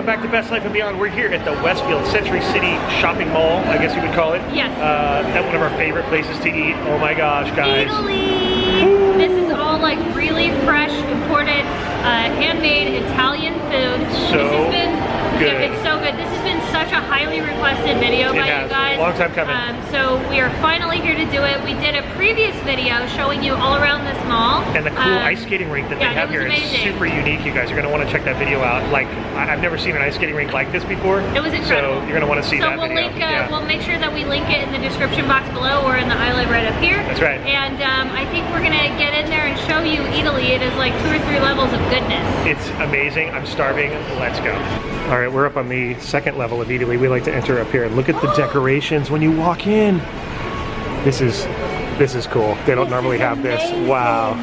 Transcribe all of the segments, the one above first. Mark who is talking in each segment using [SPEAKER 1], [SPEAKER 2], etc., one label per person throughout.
[SPEAKER 1] back to Best Life and Beyond. We're here at the Westfield Century City Shopping Mall, I guess you would call it.
[SPEAKER 2] Yes.
[SPEAKER 1] That's one of our favorite places to eat. Oh my gosh, guys.
[SPEAKER 2] Italy!
[SPEAKER 1] Woo.
[SPEAKER 2] This is all like really fresh, imported, handmade Italian food.
[SPEAKER 1] So
[SPEAKER 2] this has been,
[SPEAKER 1] good.
[SPEAKER 2] Yeah, it's so good. This has been such a highly requested video by you guys.
[SPEAKER 1] Long time coming.
[SPEAKER 2] So we are finally here to do it. We did a previous video showing you all around this mall.
[SPEAKER 1] And the cool ice skating rink that they have here is super unique. You guys are going to want to check that video out. Like, I've never seen an ice skating rink like this before.
[SPEAKER 2] It was incredible.
[SPEAKER 1] So you're going to want to see that video.
[SPEAKER 2] We'll make sure that we link it in the description box below or in the highlight right up here.
[SPEAKER 1] That's right.
[SPEAKER 2] And I think we're going to get in there and show you Italy. It is like 2 or 3 levels of goodness.
[SPEAKER 1] It's amazing. I'm starving. Let's go. All right, we're up on the second level of Italy. We like to enter up here and look at the decorations when you walk in. This is cool. They don't normally have this. Wow.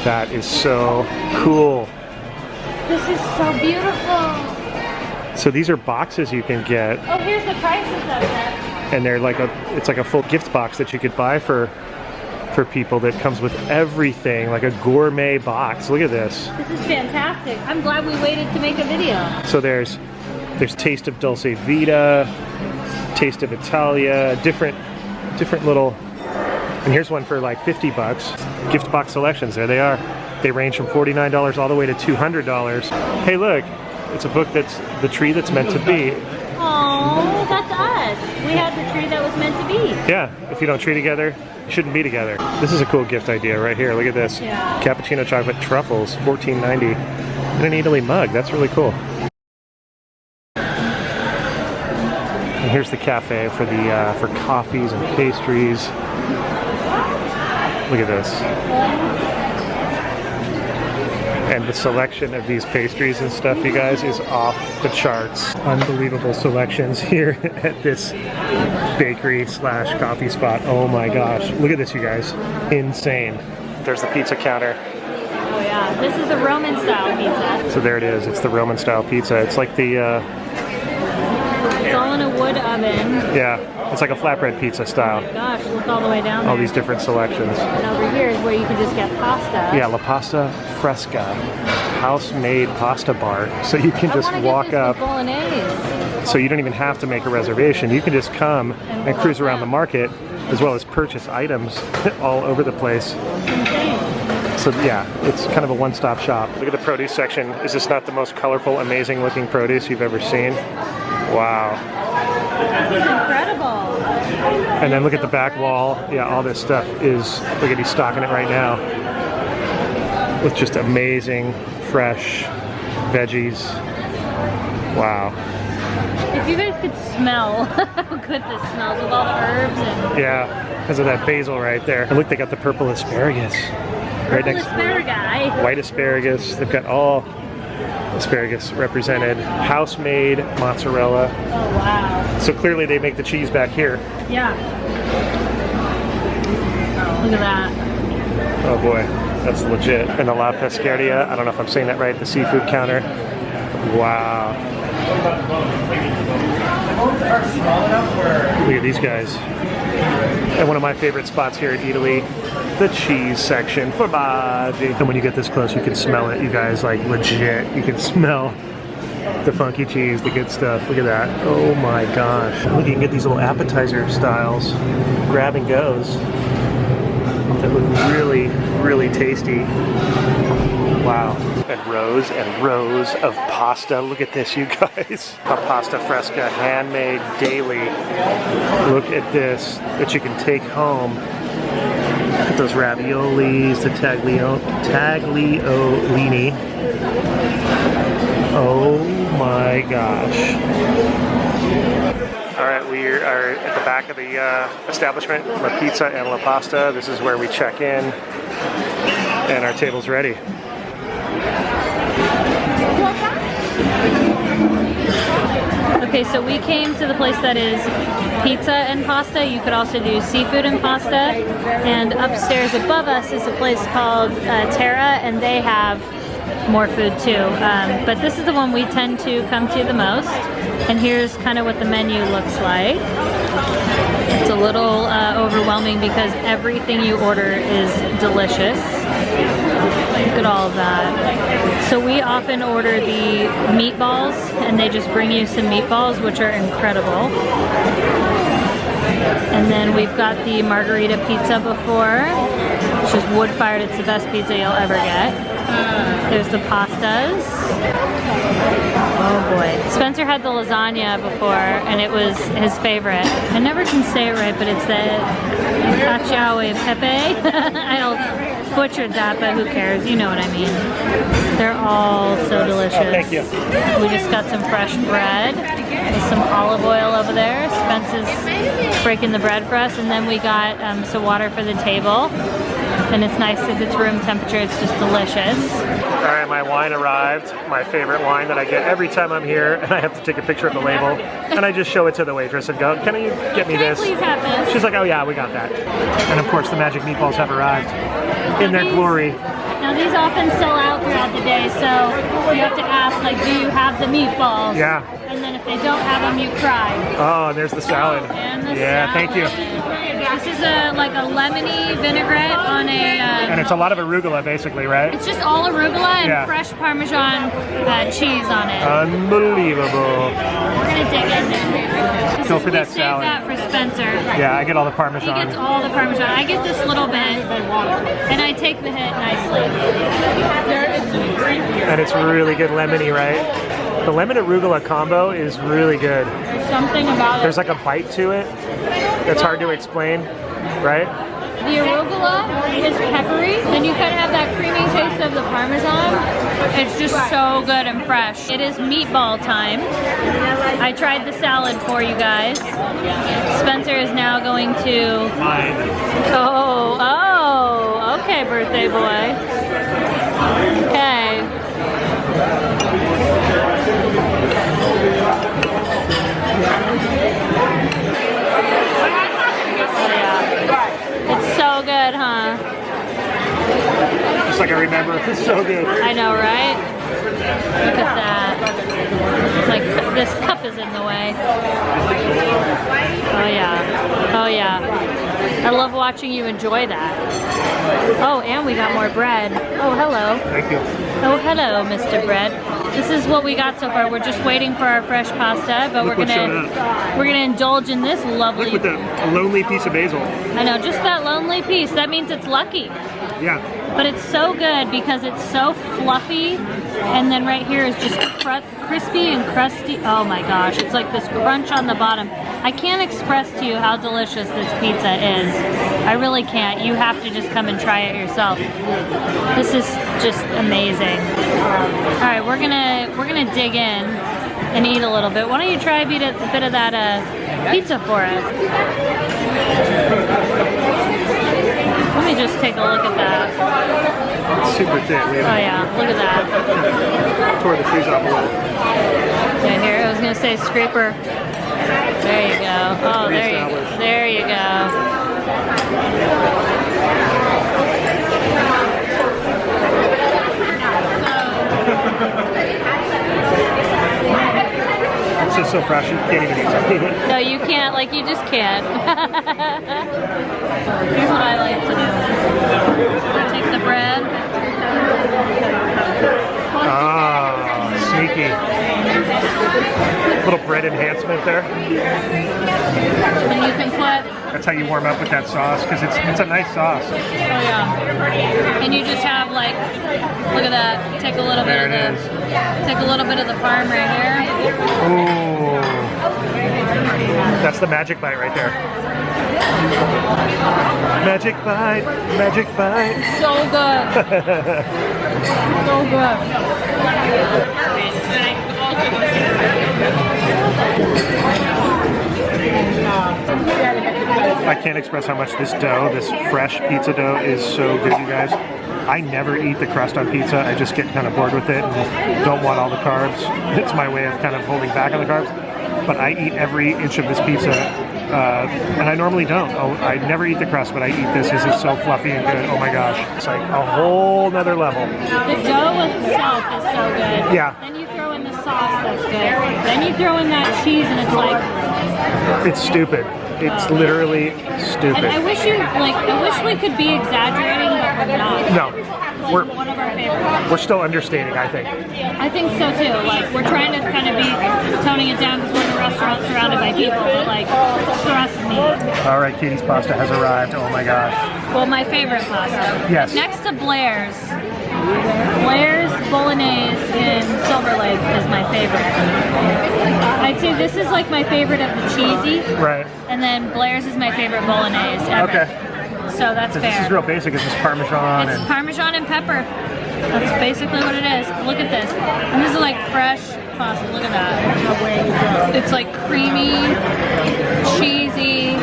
[SPEAKER 1] That is so cool.
[SPEAKER 2] This is so beautiful.
[SPEAKER 1] So these are boxes you can get.
[SPEAKER 2] Oh, here's the prices of them.
[SPEAKER 1] And they're like it's like a full gift box that you could buy for people that comes with everything, like a gourmet box. Look at this.
[SPEAKER 2] This is fantastic. I'm glad we waited to make a video.
[SPEAKER 1] So there's Taste of Dulce Vita, Taste of Italia, different little, and here's one for like 50 bucks. Gift box selections, there they are. They range from $49 all the way to $200. Hey look, it's a book that's the tree that's meant to be.
[SPEAKER 2] Oh, that's us. We had the tree that was meant to be.
[SPEAKER 1] Yeah, if you don't tree together, you shouldn't be together. This is a cool gift idea right here. Look at this.
[SPEAKER 2] Yeah.
[SPEAKER 1] Cappuccino chocolate truffles, $14.90. And an Italy mug. That's really cool. And here's the cafe for the for coffees and pastries. Look at this. And the selection of these pastries and stuff, you guys, is off the charts. Unbelievable selections here at this bakery slash coffee spot. Oh my gosh. Look at this, you guys. Insane. There's the pizza counter.
[SPEAKER 2] Oh yeah, this is the Roman style pizza.
[SPEAKER 1] So there it is. It's the Roman style pizza. It's like the...
[SPEAKER 2] it's all in a wood oven.
[SPEAKER 1] Yeah, it's like a flatbread pizza style.
[SPEAKER 2] Oh my gosh, look all the way down
[SPEAKER 1] All
[SPEAKER 2] there.
[SPEAKER 1] these different selections.
[SPEAKER 2] And over here is where you can just get pasta.
[SPEAKER 1] Yeah, La Pasta Fresca, house-made pasta bar. So you can just walk up.
[SPEAKER 2] Bolognese.
[SPEAKER 1] So you don't even have to make a reservation. You can just come and cruise around the market, as well as purchase items all over the place. So yeah, it's kind of a one-stop shop. Look at the produce section. Is this not the most colorful, amazing looking produce you've ever seen? Wow.
[SPEAKER 2] This is incredible.
[SPEAKER 1] And then look at the back wall. Yeah, all this stuff is, look at he's stocking it right now. With just amazing, fresh veggies. Wow.
[SPEAKER 2] If you guys could smell how good this smells with all the herbs and...
[SPEAKER 1] Yeah, because of that basil right there. And look, they got the purple asparagus. Right next to
[SPEAKER 2] asparagus.
[SPEAKER 1] White asparagus. They've got all asparagus represented. House-made mozzarella.
[SPEAKER 2] Oh, wow.
[SPEAKER 1] So clearly they make the cheese back here.
[SPEAKER 2] Yeah. Look at that.
[SPEAKER 1] Oh boy, that's legit. And the La Pescaria, I don't know if I'm saying that right, the seafood counter. Wow. Look at these guys. And one of my favorite spots here at Italy, the cheese section, formaggi. And when you get this close, you can smell it, you guys, like legit. You can smell the funky cheese, the good stuff. Look at that. Oh my gosh. Look, you can get these little appetizer styles, grab and goes, that look really, really tasty. Wow. And rows of pasta. Look at this, you guys. A pasta fresca, handmade daily. Look at this, that you can take home. Look at those raviolis, the tagliolini. Oh my gosh. All right, we are at the back of the establishment, La Pizza and La Pasta. This is where we check in, and our table's ready.
[SPEAKER 2] Okay, so we came to the place that is pizza and pasta. You could also do seafood and pasta. And upstairs above us is a place called Terra, and they have more food too. But this is the one we tend to come to the most. And here's kind of what the menu looks like. It's a little overwhelming because everything you order is delicious. Look at all of that. So we often order the meatballs, and they just bring you some meatballs, which are incredible. And then we've got the margarita pizza before, which is wood-fired. It's the best pizza you'll ever get. There's the pastas. Oh boy. Spencer had the lasagna before, and it was his favorite. I never can say it right, but it's the cacio e pepe. I butchered that, but who cares? You know what I mean. They're all so delicious.
[SPEAKER 1] Oh, thank you.
[SPEAKER 2] We just got some fresh bread with some olive oil over there. Spence is breaking the bread for us, and then we got some water for the table. And it's nice because it's room temperature. It's just delicious.
[SPEAKER 1] All right, my wine arrived. My favorite wine that I get every time I'm here, and I have to take a picture of the label, and I just show it to the waitress and go, "Can you get me this?"
[SPEAKER 2] Please have this.
[SPEAKER 1] She's like, "Oh yeah, we got that." And of course, the magic meatballs have arrived in their glory.
[SPEAKER 2] Now these often sell out throughout the day, so you have to ask, like, do you have the meatballs?
[SPEAKER 1] Yeah.
[SPEAKER 2] And then if they don't have them, you cry.
[SPEAKER 1] Oh, and there's the salad.
[SPEAKER 2] And the
[SPEAKER 1] yeah,
[SPEAKER 2] salad.
[SPEAKER 1] thank you.
[SPEAKER 2] This is like a lemony vinaigrette on a...
[SPEAKER 1] and it's a lot of arugula, basically, right?
[SPEAKER 2] It's just all arugula and fresh Parmesan cheese on it.
[SPEAKER 1] Unbelievable.
[SPEAKER 2] We're going to dig in now.
[SPEAKER 1] Go for that
[SPEAKER 2] save
[SPEAKER 1] salad.
[SPEAKER 2] that for Spencer.
[SPEAKER 1] Yeah, I get all the
[SPEAKER 2] He
[SPEAKER 1] Parmesan.
[SPEAKER 2] gets all the Parmesan. I get this little bit, and I take the hit nicely.
[SPEAKER 1] And it's really good lemony, right? The lemon arugula combo is really good.
[SPEAKER 2] There's something about it.
[SPEAKER 1] There's like a bite to it that's hard to explain, right?
[SPEAKER 2] The arugula is peppery, then you kind of have that creamy taste of the Parmesan. It's just so good and fresh. It is meatball time. I tried the salad for you guys. Spencer is now going to... Oh, okay, birthday boy. Okay. It's so good, huh?
[SPEAKER 1] Just like I remember, it's so good.
[SPEAKER 2] I know, right? Look at that. Like, this cup is in the way. Oh yeah. Oh yeah. I love watching you enjoy that. Oh, and we got more bread. Oh, hello.
[SPEAKER 1] Thank you.
[SPEAKER 2] Oh, hello, Mr. Bread. This is what we got so far. We're just waiting for our fresh pasta, but
[SPEAKER 1] Look
[SPEAKER 2] we're
[SPEAKER 1] what's showing
[SPEAKER 2] gonna indulge in this lovely.
[SPEAKER 1] Look with that lonely piece of basil.
[SPEAKER 2] I know, just that lonely piece. That means it's lucky.
[SPEAKER 1] Yeah.
[SPEAKER 2] But it's so good because it's so fluffy, and then right here is just crispy and crusty. Oh my gosh, it's like this crunch on the bottom. I can't express to you how delicious this pizza is. I really can't. You have to just come and try it yourself. This is just amazing. All right, we're gonna dig in and eat a little bit. Why don't you try a bit of that pizza for us? Let me just take a look at that.
[SPEAKER 1] It's super thick.
[SPEAKER 2] Oh yeah, look at that.
[SPEAKER 1] Tore the cheese off a little.
[SPEAKER 2] Yeah, here, I was gonna say scraper. There you go. Oh, there you go.
[SPEAKER 1] It's just so fresh, you can't even eat something.
[SPEAKER 2] No, you can't, like, you just can't. Here's what I like to do. Take the bread.
[SPEAKER 1] Ah, sneaky. Little bread enhancement there.
[SPEAKER 2] And you can put...
[SPEAKER 1] That's how you warm up with that sauce, because it's a nice sauce.
[SPEAKER 2] Oh yeah. And you just have, like, look at that. Take a little bit of the... Take a little bit of the parm right here.
[SPEAKER 1] Ooh. That's the magic bite right there. Magic bite, magic bite.
[SPEAKER 2] So good. So good.
[SPEAKER 1] I can't express how much this dough, this fresh pizza dough, is so good, you guys. I never eat the crust on pizza. I just get kind of bored with it and don't want all the carbs. It's my way of kind of holding back on the carbs. But I eat every inch of this pizza, and I normally don't. I never eat the crust, but I eat this because it's so fluffy and good. Oh my gosh. It's like a whole nother level.
[SPEAKER 2] The dough itself is so good.
[SPEAKER 1] Yeah.
[SPEAKER 2] Then you throw in the sauce that's good. Then you throw in that cheese and it's like...
[SPEAKER 1] It's stupid. It's literally stupid.
[SPEAKER 2] And I wish we could be exaggerating, but we're not.
[SPEAKER 1] No,
[SPEAKER 2] This
[SPEAKER 1] we're
[SPEAKER 2] is one of our favorites.
[SPEAKER 1] we're still understating, I think.
[SPEAKER 2] I think so too. Like, we're trying to kind of be toning it down because we're in a restaurant surrounded by people, but like, trust me.
[SPEAKER 1] All right, Katie's pasta has arrived. Oh my gosh.
[SPEAKER 2] Well, my favorite pasta.
[SPEAKER 1] Yes.
[SPEAKER 2] Next to Blair's. Blair's Bolognese in Silver Lake is my favorite. I'd say this is like my favorite of the cheesy.
[SPEAKER 1] Right.
[SPEAKER 2] And then Blair's is my favorite Bolognese ever.
[SPEAKER 1] Okay.
[SPEAKER 2] So that's fair.
[SPEAKER 1] This is real basic. It's just Parmesan.
[SPEAKER 2] It's Parmesan and pepper. That's basically what it is. Look at this. And this is like fresh pasta. Look at that. It's like creamy, cheesy.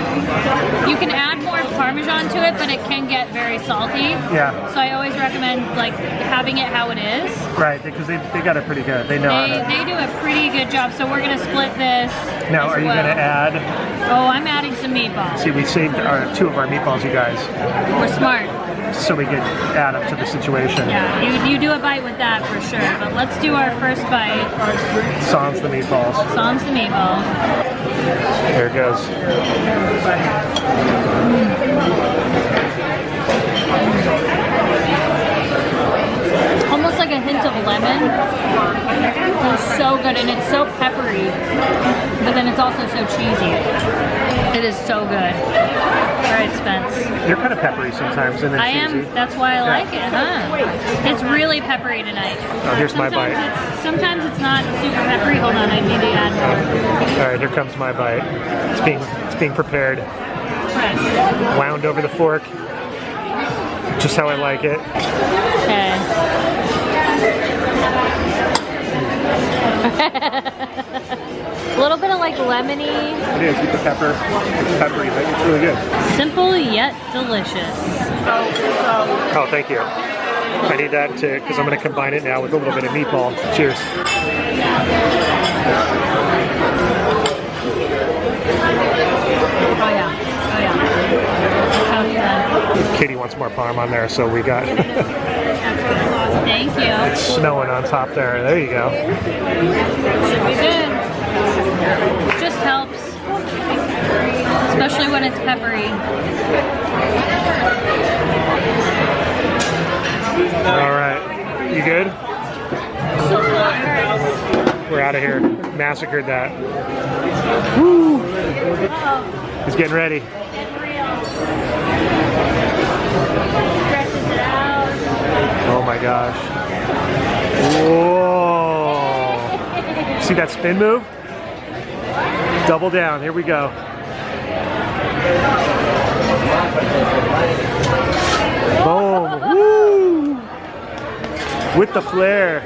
[SPEAKER 2] You can add more Parmesan to it, but it can get very salty.
[SPEAKER 1] Yeah.
[SPEAKER 2] So I always recommend like having it how it is.
[SPEAKER 1] Right, because they got it pretty good. They know how to.
[SPEAKER 2] They do a pretty good job. So we're gonna split this.
[SPEAKER 1] Now, are you going to add?
[SPEAKER 2] Oh, I'm adding some meatballs.
[SPEAKER 1] See, we saved two of our meatballs, you guys,
[SPEAKER 2] We're smart.
[SPEAKER 1] so we could add up to the situation.
[SPEAKER 2] Yeah, you do a bite with that for sure. But let's do our first bite.
[SPEAKER 1] Sans the meatballs.
[SPEAKER 2] Sans the meatball.
[SPEAKER 1] There it goes.
[SPEAKER 2] Almost like a hint of lemon. It's so good, and it's so peppery, but then it's also so cheesy. It is so good. All right, Spence.
[SPEAKER 1] You're kind of peppery sometimes, and then
[SPEAKER 2] I
[SPEAKER 1] cheesy.
[SPEAKER 2] am. That's why I like it, huh? It's really peppery tonight.
[SPEAKER 1] Oh, here's my bite.
[SPEAKER 2] Sometimes it's not super peppery. Hold on, I need to add more.
[SPEAKER 1] All right, here comes my bite. It's being prepared.
[SPEAKER 2] Fresh.
[SPEAKER 1] Wound over the fork. Just how I like it.
[SPEAKER 2] Okay. A little bit of like lemony.
[SPEAKER 1] It is with the pepper. It's peppery, but it's really good.
[SPEAKER 2] Simple yet delicious.
[SPEAKER 1] Oh, thank you. I need that too, because I'm going to combine it now with a little bit of meatball. Cheers.
[SPEAKER 2] Oh yeah. Oh yeah. Sounds good.
[SPEAKER 1] Katie wants more parm on there, so we got
[SPEAKER 2] Thank you.
[SPEAKER 1] it's snowing on top there. There you go.
[SPEAKER 2] Should be good. It just helps. Especially when it's peppery.
[SPEAKER 1] All right. You good? We're out of here. Massacred that. Woo! He's getting ready. Oh my gosh. Whoa. See that spin move? Double down. Here we go. Boom. Woo. With the flare.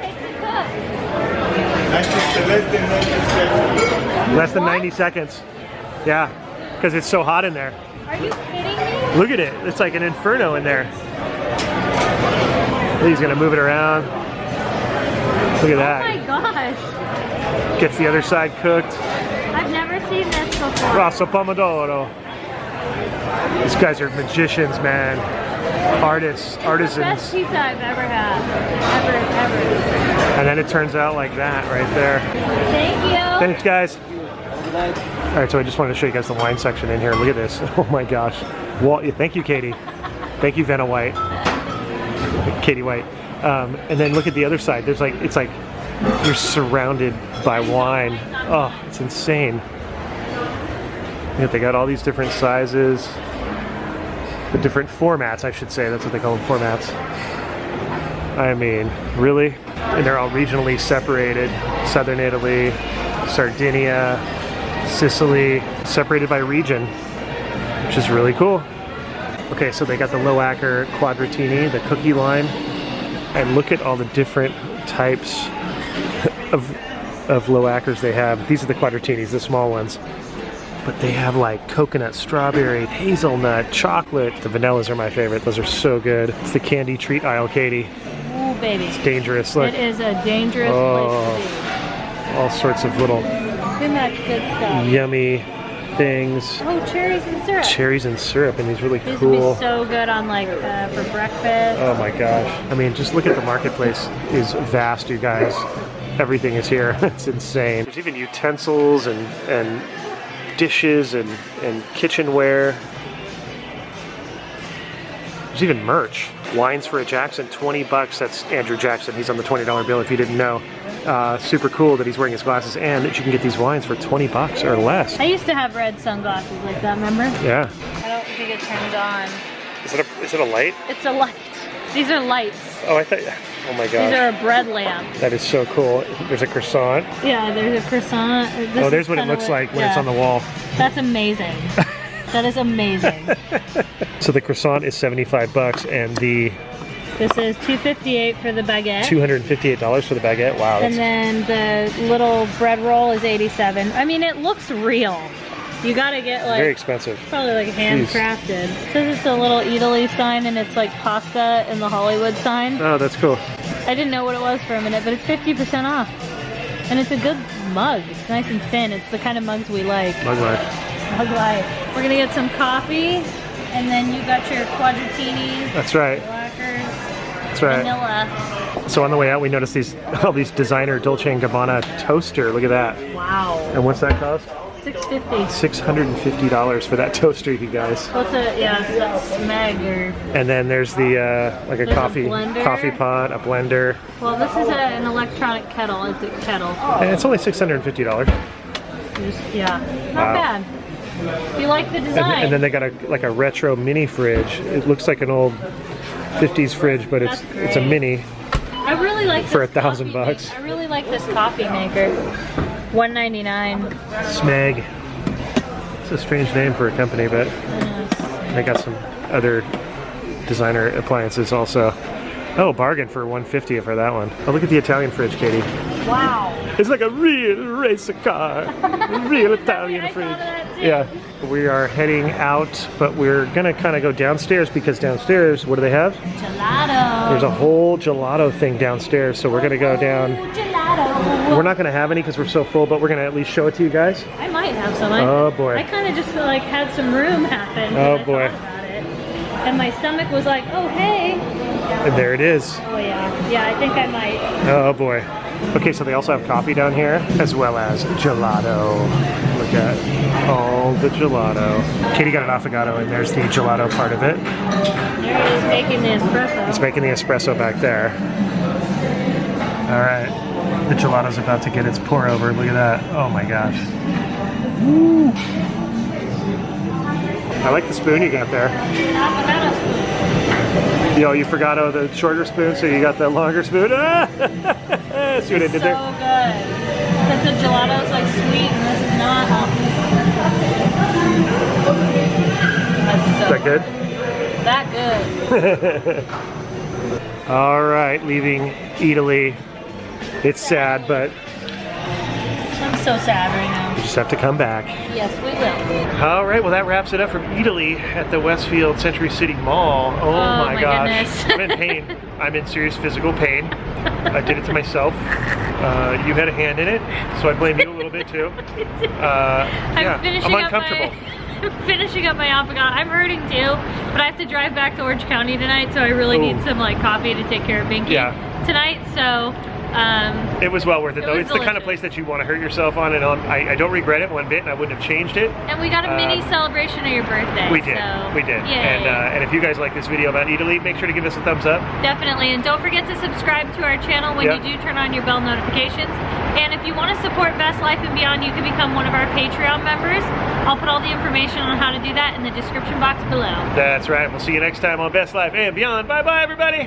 [SPEAKER 1] Less than 90 seconds. Yeah, because it's so hot in there.
[SPEAKER 2] Are you kidding me?
[SPEAKER 1] Look at it. It's like an inferno in there. He's going to move it around. Look at that.
[SPEAKER 2] Oh my gosh.
[SPEAKER 1] Gets the other side cooked.
[SPEAKER 2] I've never seen this before.
[SPEAKER 1] Rosso pomodoro. These guys are magicians, man. Artists, artisans.
[SPEAKER 2] Best pizza I've ever had. Ever.
[SPEAKER 1] And then it turns out like that right there.
[SPEAKER 2] Thank you.
[SPEAKER 1] Thanks, guys. All right, so I just wanted to show you guys the wine section in here. Look at this. Oh my gosh. Well, thank you, Katie. Thank you, Vanna White. Katie White. And then look at the other side. There's like, it's like you're surrounded by wine. Oh, it's insane. Yeah, they got all these different sizes. The different formats, I should say. That's what they call them, formats. I mean, really? And they're all regionally separated. Southern Italy, Sardinia, Sicily, separated by region, which is really cool. Okay, so they got the Loacker Quadratini, the cookie line, and look at all the different types of Loackers they have. These are the Quadratinis, the small ones. But they have like coconut, strawberry, hazelnut, chocolate. The vanillas are my favorite. Those are so good. It's the candy treat aisle, Katie.
[SPEAKER 2] Ooh, baby.
[SPEAKER 1] It's dangerous. Look.
[SPEAKER 2] It is a dangerous place to be.
[SPEAKER 1] All sorts of little
[SPEAKER 2] Too much good stuff.
[SPEAKER 1] yummy things.
[SPEAKER 2] Oh, cherries and syrup.
[SPEAKER 1] Cherries and syrup and these really
[SPEAKER 2] These
[SPEAKER 1] cool.
[SPEAKER 2] would be so good on like for breakfast.
[SPEAKER 1] Oh my gosh. I mean, just look at the marketplace. It is vast, you guys. Everything is here. It's insane. There's even utensils and dishes and kitchenware. There's even merch. Wines for a Jackson, 20 bucks. That's Andrew Jackson. He's on the $20 bill if you didn't know. Super cool that he's wearing his glasses and that you can get these wines for 20 bucks or less.
[SPEAKER 2] I used to have red sunglasses like that, remember?
[SPEAKER 1] Yeah.
[SPEAKER 2] I don't think it turns on.
[SPEAKER 1] Is it a light?
[SPEAKER 2] It's a light. These are lights.
[SPEAKER 1] Oh, I thought, oh my gosh.
[SPEAKER 2] These are a bread lamp.
[SPEAKER 1] That is so cool. There's a croissant.
[SPEAKER 2] Yeah, there's a croissant.
[SPEAKER 1] Oh, there's what it looks like when it's on the wall.
[SPEAKER 2] That's amazing. That is amazing.
[SPEAKER 1] So the croissant is 75 bucks and
[SPEAKER 2] this is $2.58 for the baguette.
[SPEAKER 1] $258 for the baguette. Wow.
[SPEAKER 2] And then the little bread roll is $87. I mean, it looks real. You gotta get like...
[SPEAKER 1] Very expensive.
[SPEAKER 2] Probably like handcrafted. It says it's a little EATALY sign and it's like pasta in the Hollywood sign.
[SPEAKER 1] Oh, that's cool.
[SPEAKER 2] I didn't know what it was for a minute, but it's 50% off. And it's a good mug. It's nice and thin. It's the kind of mugs we like.
[SPEAKER 1] Mug life.
[SPEAKER 2] Mug life. We're gonna get some coffee, and then you got your quadratinis.
[SPEAKER 1] That's right.
[SPEAKER 2] Blackers.
[SPEAKER 1] That's right.
[SPEAKER 2] Vanilla.
[SPEAKER 1] So on the way out, we noticed all these designer Dolce & Gabbana toaster. Look at that.
[SPEAKER 2] Wow.
[SPEAKER 1] And what's that cost?
[SPEAKER 2] $6.50.
[SPEAKER 1] $650 for that toaster, you guys.
[SPEAKER 2] What's a, yeah, it's that smeg or...
[SPEAKER 1] And then there's the, like a coffee pot, a blender.
[SPEAKER 2] Well, this is an electronic kettle. It's a kettle.
[SPEAKER 1] And it's only $650.
[SPEAKER 2] Yeah, not bad. You like the design.
[SPEAKER 1] And then they got a retro mini fridge. It looks like an old 50s fridge, but it's a mini.
[SPEAKER 2] I really like
[SPEAKER 1] for $1,000.
[SPEAKER 2] I really like this coffee maker. $1.99.
[SPEAKER 1] Smeg. It's a strange name for a company, but they got some other designer appliances also. Oh, bargain for $150 for that one. Oh, look at the Italian fridge, Katie.
[SPEAKER 2] Wow.
[SPEAKER 1] It's like a real racer car. A real Italian fridge. Yeah. We are heading out, but we're gonna kind of go downstairs because downstairs, what do they have?
[SPEAKER 2] Gelato.
[SPEAKER 1] There's a whole gelato thing downstairs, so we're gonna go down.
[SPEAKER 2] Gelato.
[SPEAKER 1] We're not gonna have any because we're so full, but we're gonna at least show it to you guys.
[SPEAKER 2] I might have some.
[SPEAKER 1] Oh boy.
[SPEAKER 2] I kind of just feel like had some room happen.
[SPEAKER 1] Oh boy.
[SPEAKER 2] And my stomach was like, oh hey.
[SPEAKER 1] And there it is.
[SPEAKER 2] Oh yeah. Yeah, I think I might.
[SPEAKER 1] Oh boy. Okay, so they also have coffee down here, as well as gelato. Look at all the gelato. Katie got an affogato, and there's the gelato part of it.
[SPEAKER 2] There it is making the espresso.
[SPEAKER 1] It's making the espresso back there. All right, the gelato's about to get its pour over. Look at that. Oh my gosh. Woo. I like the spoon you got there.
[SPEAKER 2] Avocado spoon.
[SPEAKER 1] Yo, you forgot the shorter spoon, so you got the longer spoon. See what I did there?
[SPEAKER 2] So good. Because the gelato's like sweet and this is not. That's so
[SPEAKER 1] Is that good?
[SPEAKER 2] That good.
[SPEAKER 1] All right, leaving EATALY. It's sad, but
[SPEAKER 2] I'm so sad right now.
[SPEAKER 1] we just have to come back.
[SPEAKER 2] Yes, we will.
[SPEAKER 1] All right, well that wraps it up from EATALY at the Westfield Century City Mall. Oh my gosh,
[SPEAKER 2] goodness.
[SPEAKER 1] I'm in pain. I'm in serious physical pain. I did it to myself. You had a hand in it, so I blame you a little bit too. I'm uncomfortable.
[SPEAKER 2] I'm finishing up my affogato. I'm hurting too, but I have to drive back to Orange County tonight, so I really need some like coffee to take care of Binky tonight. So
[SPEAKER 1] it was well worth it though. It's
[SPEAKER 2] delicious.
[SPEAKER 1] the kind of place that you want to hurt yourself on, and I don't regret it one bit, and I wouldn't have changed it.
[SPEAKER 2] And we got a mini celebration of your birthday.
[SPEAKER 1] We did,
[SPEAKER 2] so,
[SPEAKER 1] we did.
[SPEAKER 2] Yay.
[SPEAKER 1] And if you guys like this video about EATALY, make sure to give us a thumbs up.
[SPEAKER 2] Definitely, and don't forget to subscribe to our channel when you do turn on your bell notifications. And if you want to support Best Life and Beyond, you can become one of our Patreon members. I'll put all the information on how to do that in the description box below.
[SPEAKER 1] That's right. We'll see you next time on Best Life and Beyond. Bye bye, everybody.